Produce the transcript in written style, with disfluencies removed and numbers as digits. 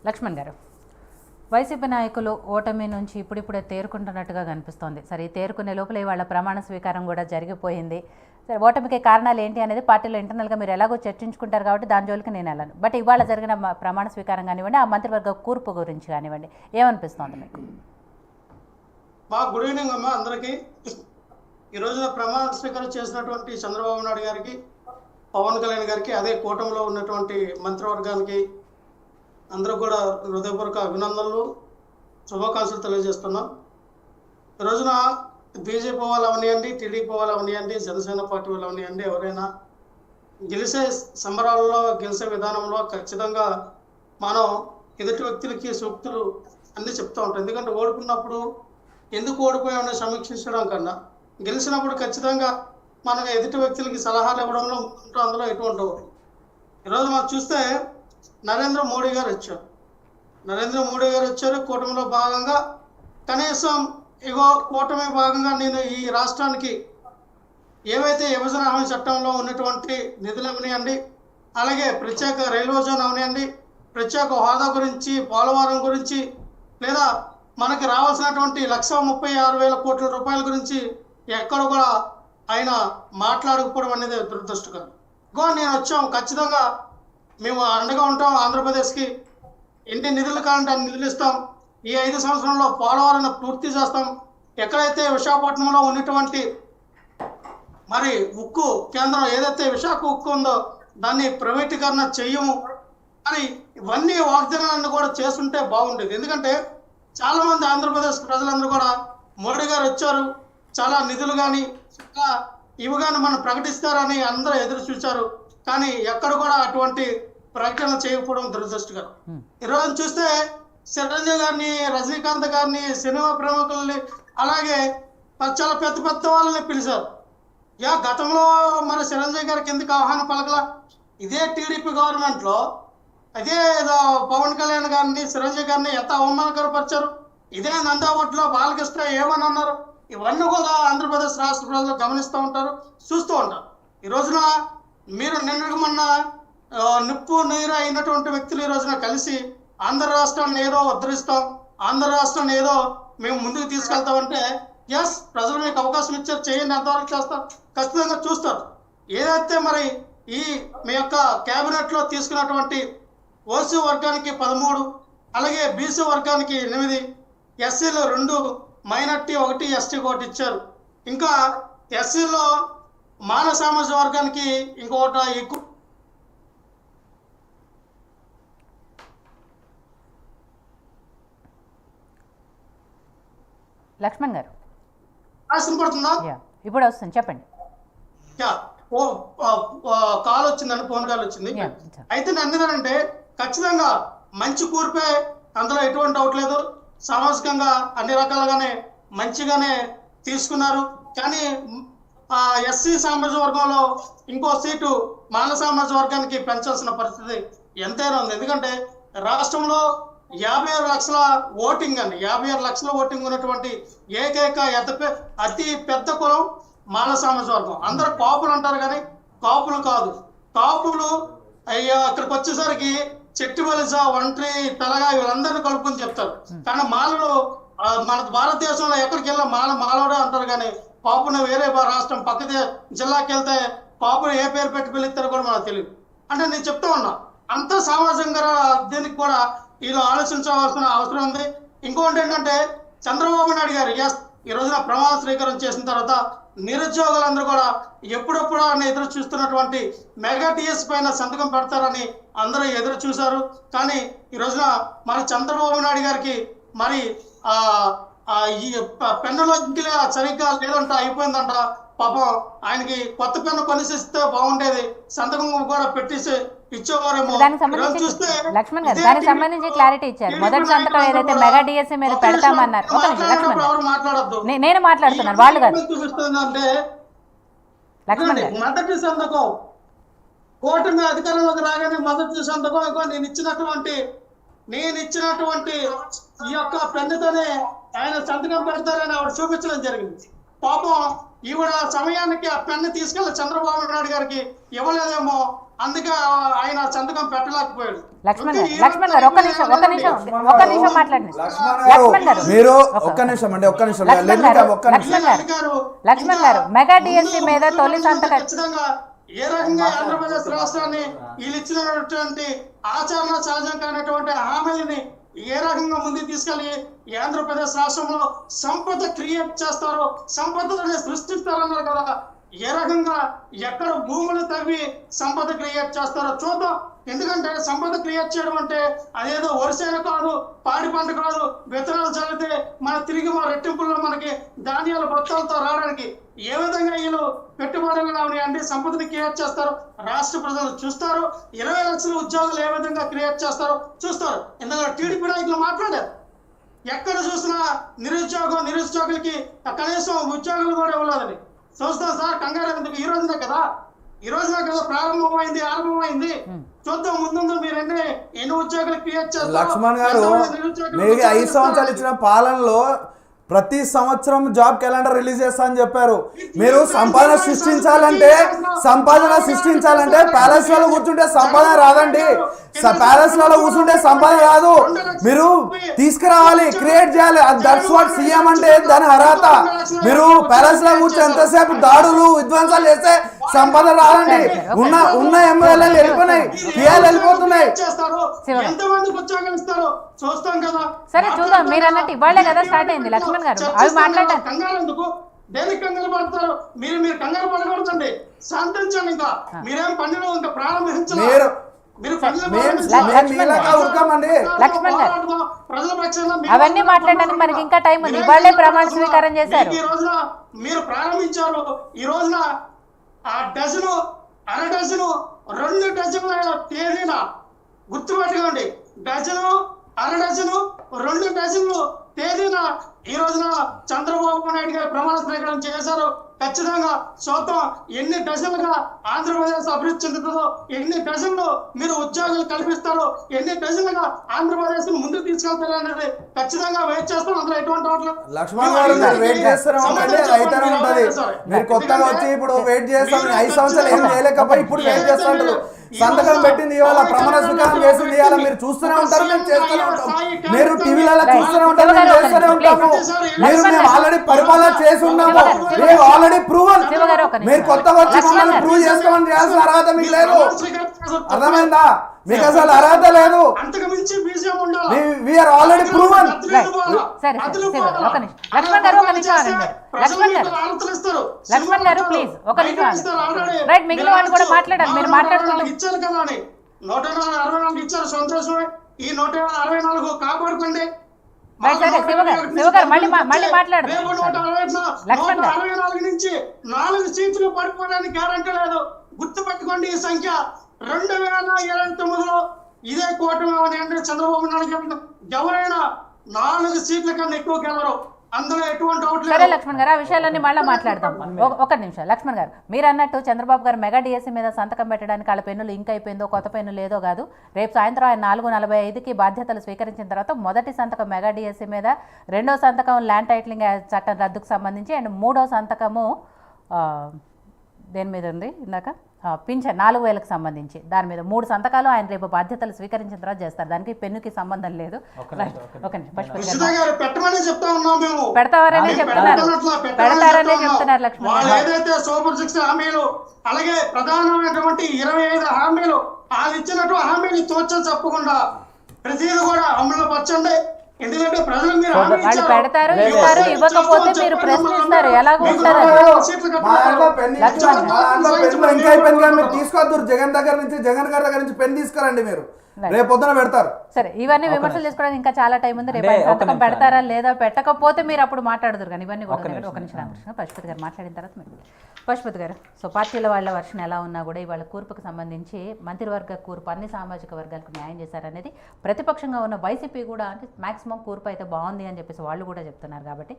లక్ష్మణ్ గారు, వైసీపీ నాయకులు ఓటమి నుంచి ఇప్పుడిప్పుడే తేరుకుంటున్నట్టుగా కనిపిస్తోంది. సరే, ఈ తేరుకునే లోపల వాళ్ళ ప్రమాణ స్వీకారం కూడా జరిగిపోయింది. సరే, ఓటమికి కారణాలు ఏంటి అనేది పార్టీలో ఇంటర్నల్గా మీరు ఎలాగో చర్చించుకుంటారు కాబట్టి దాని జోలికి నేను వెళ్ళాను. బట్ ఇవాళ జరిగిన ప్రమాణ స్వీకారం కానివ్వండి, ఆ మంత్రివర్గ కూర్పు గురించి కానివ్వండి, ఏమనిపిస్తోంది మీకు? గుడ్ ఈవినింగ్ అమ్మా అందరికీ. ఈ రోజున ప్రమాణ స్వీకారం చేసినటువంటి చంద్రబాబు నాయుడు గారికి, పవన్ కళ్యాణ్ గారికి, అదే కూటమిలో ఉన్నటువంటి మంత్రివర్గానికి అందరూ కూడా హృదయపూర్వక అభినందనలు, శుభాకాంక్షలు తెలియజేస్తున్నాం. ఈ రోజున బీజేపీ వాళ్ళు అవనియండి, టీడీపీ వాళ్ళు అవనియండి, జనసేన పార్టీ వాళ్ళు అవనియండి, ఎవరైనా గెలిచే సంబరాలలో, గెలిచే విధానంలో ఖచ్చితంగా మనం ఎదుటి వ్యక్తులకి సూక్తులు అన్నీ చెప్తూ ఉంటాం. ఎందుకంటే ఓడుకున్నప్పుడు ఎందుకు ఓడిపోయామని సమీక్షించడం కన్నా గెలిచినప్పుడు ఖచ్చితంగా మనం ఎదుటి వ్యక్తులకి సలహాలు ఇవ్వడంలో అందులో ఎటువంటి ఈరోజు మనం చూస్తే నరేంద్ర మోడీ గారు వచ్చారు కూటమిలో భాగంగా. కనీసం కూటమి భాగంగా నేను ఈ రాష్ట్రానికి ఏవైతే విభజన హామీ చట్టంలో ఉన్నటువంటి నిధులు అవనియండి, అలాగే ప్రత్యేక రైల్వే జోన్ అవనియండి, ప్రత్యేక హోదా గురించి, పోలవరం గురించి, లేదా మనకి రావాల్సినటువంటి 1,36,000 కోట్ల రూపాయల గురించి ఎక్కడ కూడా ఆయన మాట్లాడకపోవడం అనేది దురదృష్టకరం. నేను వచ్చాం, ఖచ్చితంగా మేము అండగా ఉంటాం. ఆంధ్రప్రదేశ్కి ఎన్ని నిధులు కావాలంటే అన్ని నిధులు ఇస్తాం. ఈ 5 సంవత్సరంలో పోలవరాన్ని పూర్తి చేస్తాం. ఎక్కడైతే విశాఖపట్నంలో ఉన్నటువంటి మరి ఉక్కు కేంద్రం ఏదైతే విశాఖ ఉక్కు ఉందో దాన్ని ప్రైవేటీకరణ చెయ్యము అని ఇవన్నీ వాగ్దానాలను కూడా చేస్తుంటే బాగుండేది. ఎందుకంటే చాలామంది ఆంధ్రప్రదేశ్ ప్రజలందరూ కూడా మోడీ గారు వచ్చారు, చాలా నిధులు కానీ ఇవి కానీ మనం ప్రకటిస్తారని అందరూ ఎదురు చూశారు. కానీ ఎక్కడ కూడా అటువంటి ప్రకటన చేయకపోవడం దురదృష్టకరం. ఈరోజు చూస్తే చిరంజీవి గారిని, రజనీకాంత్ గారిని, సినిమా ప్రముఖుల్ని, అలాగే చాలా పెద్ద పెద్ద వాళ్ళని పిలిచారు. గతంలో మన చిరంజీవి గారికి ఎందుకు ఆహ్వానం పలకలా? ఇదే టీడీపీ గవర్నమెంట్లో అదే పవన్ కళ్యాణ్ గారిని, చిరంజీవి గారిని ఎంత అవమానకరపరిచారు. ఇదే నందావట్లో బాలకృష్ణ ఏమని అన్నారు. ఇవన్నీ కూడా ఆంధ్రప్రదేశ్ రాష్ట్ర ప్రజలు గమనిస్తూ ఉంటారు, చూస్తూ ఉంటారు. ఈ రోజున మీరు నిన్నటి మొన్న నిప్పు నీరు అయినటువంటి వ్యక్తులు ఈ రోజున కలిసి ఆంధ్ర రాష్ట్రాన్ని ఏదో ఉద్ధరిస్తాం, ఆంధ్ర రాష్ట్రాన్ని ఏదో మేము ముందుకు తీసుకెళ్తామంటే ఎస్, ప్రజలు మీకు అవకాశం ఇచ్చారు, చేయండి, ఎంతవరకు చేస్తారు, ఖచ్చితంగా చూస్తారు. ఏదైతే మరి ఈ మీ యొక్క క్యాబినెట్లో తీసుకున్నటువంటి ఓసీ వర్గానికి 13, అలాగే బీసీ వర్గానికి 8, ఎస్సీలో 2, మైనార్టీ 1, ఎస్టీ 1 ఇచ్చారు. ఇంకా ఎస్సీలో మానవ సామాజిక వర్గానికి ఇంకొకటి ఎక్కువ. లక్ష్మణ్ గారు పడుతుందా? ఇప్పుడు వస్తుంది, చెప్పండి. కాల్ వచ్చిందండి, ఫోన్ కాల్ వచ్చింది. అయితే నన్ను ఖచ్చితంగా మంచి కూర్పే, అందులో ఎటువంటి డౌట్ లేదు. సామాజికంగా అన్ని రకాలుగానే మంచిగానే తీసుకున్నారు. కానీ ఎస్సీ సామాజిక వర్గంలో ఇంకో సీటు మానవ సామాజిక వర్గానికి పెంచాల్సిన పరిస్థితి ఎంతైనా ఉంది. ఎందుకంటే రాష్ట్రంలో 56 లక్షల ఓటింగ్ అండి, 56 లక్షల ఓటింగ్ ఉన్నటువంటి ఏకైక అతి పెద్ద కులం మానవ సామాజిక వర్గం. అందరూ కాపులు అంటారు కానీ కాపులు కాదు. కాపులు అక్కడికి వచ్చేసరికి చెట్టు వలస, ఒంటరి, తెలగా వీళ్ళందరినీ కలుపుకొని చెప్తారు. కానీ మాలలు మన భారతదేశంలో ఎక్కడికి వెళ్ళినా మాలవడే అంటారు. కానీ కాపును వేరే రాష్ట్రం పక్క జిల్లాకి వెళ్తే కాపును ఏ పేరు పెట్టి పిలుస్తారో కూడా మనకు తెలియదు. అంటే నేను చెప్తా ఉన్నా, అంత సామాజికంగా దీనికి కూడా వీళ్ళు ఆలోచించవలసిన అవసరం ఉంది. ఇంకొకటి ఏంటంటే చంద్రబాబు నాయుడు గారు ఈ రోజున ప్రమాణ స్వీకారం చేసిన తర్వాత నిరుద్యోగులందరూ కూడా ఎప్పుడెప్పుడు అని ఎదురు చూస్తున్నటువంటి మెగా టీఎస్ పైన సంతకం పెడతారని అందరూ ఎదురు చూశారు. కానీ ఈ రోజున మరి చంద్రబాబు నాయుడు గారికి మరి ఈ పెన్నులో సరిగ్గా లేదంట, అయిపోయిందంట. పాపం ఆయనకి కొత్త పెన్ను కొనిసిస్తే బాగుండేది, సంతకం కూడా పెట్టేసి ఇచ్చేవారేమో. లక్ష్మణ్ గారు దానికి సంబంధించి క్లారిటీ ఇచ్చారు. మొదటి సంతకం ఏదైతే మెగా డిఎస్సీ మీద పెడతామన్నారు. నేను మాట్లాడుతున్నాను, వాళ్ళు కాదు. లక్ష్మణ్ గారు, మొదటి సంతకం కూటమి అధికారంలోకి రాగానే మొదటి సంతకం నేను ఇచ్చినటువంటి ఈ యొక్క పెన్నుతోనే ఆయన సంతకం పెడతారని ఆవిడ చూపించడం జరిగింది. పాపం ఈవిడ సమయానికి ఆ పెన్ను తీసుకెళ్ళి చంద్రబాబు నాయుడు గారికి ఇవ్వలేదేమో అందుకే ఆయన సంతకం పెట్టలేకపోయాడు. లక్ష్మణ్ గారు ఒక్క నిమిషం మాట్లాడండి. మీరు ఒక్క నిమిషం అండి, ఒక్క నిమిషం. లక్ష్మణ్ గారు మెగా డిఎస్సి మీద తొలి సంతకం ఖచ్చితంగా ఏ రకంగా ఆంధ్రప్రదేశ్ రాష్ట్రాన్ని వీళ్ళు ఇచ్చినటువంటి ఆచరణ సహజం కానటువంటి హామీలని ఏ రకంగా ముందుకు తీసుకెళ్లి ఈ ఆంధ్రప్రదేశ్ రాష్ట్రంలో సంపద క్రియేట్ చేస్తారో, సంపదలని సృష్టిస్తారన్నారు కదా, ఏ రకంగా ఎక్కడ భూములు తవ్వి సంపద క్రియేట్ చేస్తారో చూద్దాం. ఎందుకంటే సంపద క్రియేట్ చేయడం అంటే అదేదో వరిసేన కాదు, పాడి పంట కాదు, విత్తనాలు చల్లితే మన తిరిగి మా రెట్టింపుల్లో మనకి ధాన్యాల బత్తాలతో రావడానికి ఏ విధంగా వీళ్ళు పెట్టుబడులు అంటే సంపదని క్రియేట్ చేస్తారు రాష్ట్ర ప్రజలు చూస్తారు. 20 లక్షల ఉద్యోగాలు ఏ విధంగా క్రియేట్ చేస్తారో చూస్తారు. ఎందుకంటే టీడీపీ నాయకులు మాట్లాడారు, ఎక్కడ చూసినా నిరుద్యోగులకి కనీసం ఉద్యోగాలు కూడా ఇవ్వలేదని చూస్తాం సార్. కంగారు ఎందుకు? ఈ రోజునే కదా ఆరంభమైంది. చూద్దాం ముందు మీరు ఎన్ని ఉద్యోగాలు క్రియేట్ చేస్తారు. లక్ష్మణ్ గారు, మీరు 5 సంవత్సరాలు ఇచ్చిన పాలనలో ప్రతి సంవత్సరం జాబ్ క్యాలెండర్ రిలీజ్ చేస్తా అని చెప్పారు. మీరు సంపాదన సృష్టించాలంటే ప్యాలెస్ లలో కూర్చుంటే సంపాదన రాదండి. ప్యాలెస్ లలో కూర్చుంటే సంపాదన రాదు. మీరు తీసుకురావాలి, క్రియేట్ చేయాలి. దట్స్ వాట్ సీఎం అంటే, దాని అర్హత. మీరు ప్యాలెస్ లో కూర్చొని ఎంతసేపు దాడులు విధ్వంసాలు చేస్తే సంపాదన రాదండి. ఉన్న ఎమ్మెల్యేలు వెళ్ళిపోయినాయి, పిఎల్ వెళ్ళిపోతున్నాయి. సరే చూద్దాం. మీరు అన్నట్టు ఇవాళే కదా స్టార్ట్ అయింది లక్ష్మణ్ గారు, అవి మాట్లాడారు. దేనికి కంగారు పడతారు? మీరు కంగారు పడకూడదండి, శాంతించండి. ఇంకా మీరేం పనిలో ఇంకా ప్రారంభించారు. అవన్నీ మాట్లాడడానికి మనకి ఇంకా టైం ఉంది. ఇవాళే ప్రమాణ స్వీకారం చేశారు. ఈ రోజున మీరు ప్రారంభించారు. ఈ రోజున ఆ డజను, అర డజను, 2 డజన్ల తేదీన గుర్తుపెట్టుకోండి. డజను, అర డజను, 2 డజన్లు తేదీన ఈ రోజున చంద్రబాబు నాయుడు గారు ప్రమాణ స్వీకారం చేశారు. ఖచ్చితంగా చూద్దాం ఎన్ని డజన్లుగా ఆంధ్రప్రదేశ్ అభివృద్ధి చెందుతుందో, ఎన్ని డజన్లు మీరు ఉద్యోగాలు కల్పిస్తారో, ఎన్ని డజన్లుగా ఆంధ్రప్రదేశ్ ముందుకు తీసుకెళ్తారో అనేది ఖచ్చితంగా వెయిట్ చేస్తాం. అందులో ఎటువంటి లక్ష్మణ్ గారు వెయిట్ చేస్తారా? మీరు కొత్తగా వచ్చి ఇప్పుడు వెయిట్ చేస్తాం. 5 సంవత్సరాలు ఏం చేయలేకపోయి ఇప్పుడు వెయిట్ చేస్తుంటారు. సంతకం పెట్టింది ఇవాళ, ప్రమాణ స్వీకారం చేసింది ఇవాళ. మీరు చూస్తూనే ఉంటారు, మేము చేస్తూనే ఉంటాం. మీరు టీవీలలో చూస్తూనే ఉంటారు, మేము చేస్తూనే ఉంటాము. మేము ఆల్రెడీ పరిపాలన చేసి ఉన్నాము. మేము ఆల్రెడీ ప్రూవన్. మీరు కొత్తగా వచ్చి మమ్మల్ని ప్రూవ్ చేసుకోమని చేయాల్సిన అర్హత మీకు లేదు. అర్థమైందా? మీకు అసలు అర్హత లేదు. We are already proven. లక్ష్మణ్ గారు ప్లీజ్ ఒక నిమిషం. రైట్, మిగిలిన వాళ్ళు కూడా మాట్లాడాలి. మీరు మాట్లాడుతున్నారు. 164 ఇచ్చారు, సంతోషమే. ఈ 164 కాపాడుకోండి. లక్ష్మణ్ గారు 164 నుంచి 4 సీట్లు పడిపోవడానికి గ్యారంటీ లేదు. గుర్తుపెట్టుకోండి ఈ సంఖ్య. 2029లో ఇదే కూటమి అంటే చంద్రబాబు నాయుడు ఎవరైనా 4 సీట్ల కన్నా ఎక్కువ గెలవరు. అందులో ఎటువంటి డౌట్ లేదు. సరే లక్ష్మణ్ గారు, ఆ విషయాలన్నీ మళ్ళీ మాట్లాడదాం. ఒక నిమిషం లక్ష్మణ్ గారు, మీరు అన్నట్టు చంద్రబాబు గారు మెగా డిఎస్సీ మీద సంతకం పెట్టడానికి వాళ్ళ పెన్నులు ఇంకా అయిపోయిందో కొత్త పెన్నులు ఏదో కాదు. రేపు సాయంత్రం ఆయన 4:45కి బాధ్యతలు స్వీకరించిన తర్వాత మొదటి సంతకం మెగా డిఎస్సీ మీద, రెండో సంతకం ల్యాండ్ టైటిలింగ్ చట్టం రద్దుకు సంబంధించి, అండ్ మూడో సంతకము దేని మీద ఉంది ఇందాక పింఛన్ 4,000కి సంబంధించి, దాని మీద 3 సంతకాలు ఆయన రేపు బాధ్యతలు స్వీకరించిన తర్వాత చేస్తారు. దానికి పెన్నుకి సంబంధం లేదు. పెడతారనే చెప్తున్నారు లక్ష్మణ్. ఏదైతే సూపర్ 6 హామీలు, అలాగే ప్రధానమైనటువంటి 25 హామీలు, వాళ్ళు ఇచ్చినట్టు హామీలు తోచని చెప్పకుండా ప్రతిదీ కూడా అమలు పరచండి. ఎందుకంటే ప్రజలు మీరు వాళ్ళు పెడతారు, ఇస్తారు, ఇవ్వకపోతే మీరు ప్రశ్నిస్తారు. ఎలాగో ఉంటారు. మీరు తీసుకోవద్దు. జగన్ గారి దగ్గర నుంచి పెన్ తీసుకురండి. మీరు రేపు పొద్దున పెడతారు. సరే, ఇవన్నీ విమర్శలు చేసుకోవడానికి ఇంకా చాలా టైం ఉంది. రేపు సంతకం పెడతారా లేదా, పెట్టకపోతే మీరు అప్పుడు మాట్లాడదురు. కానీ ఇవన్నీ కూడా ఒక నిమిషం రామకృష్ణ పశుపతి గారు మాట్లాడిన తర్వాత పశుపతి గారు, సో పార్టీల వాళ్ళ వర్షన్ ఎలా ఉన్నా కూడా ఇవాళ కూర్పుకు సంబంధించి మంత్రివర్గ కూర్పు అన్ని సామాజిక వర్గాలకు న్యాయం చేశారనేది ప్రతిపక్షంగా ఉన్న వైసీపీ కూడా, అంటే మాక్సిమం కూర్పు అయితే బాగుంది అని చెప్పేసి వాళ్ళు కూడా చెప్తున్నారు. కాబట్టి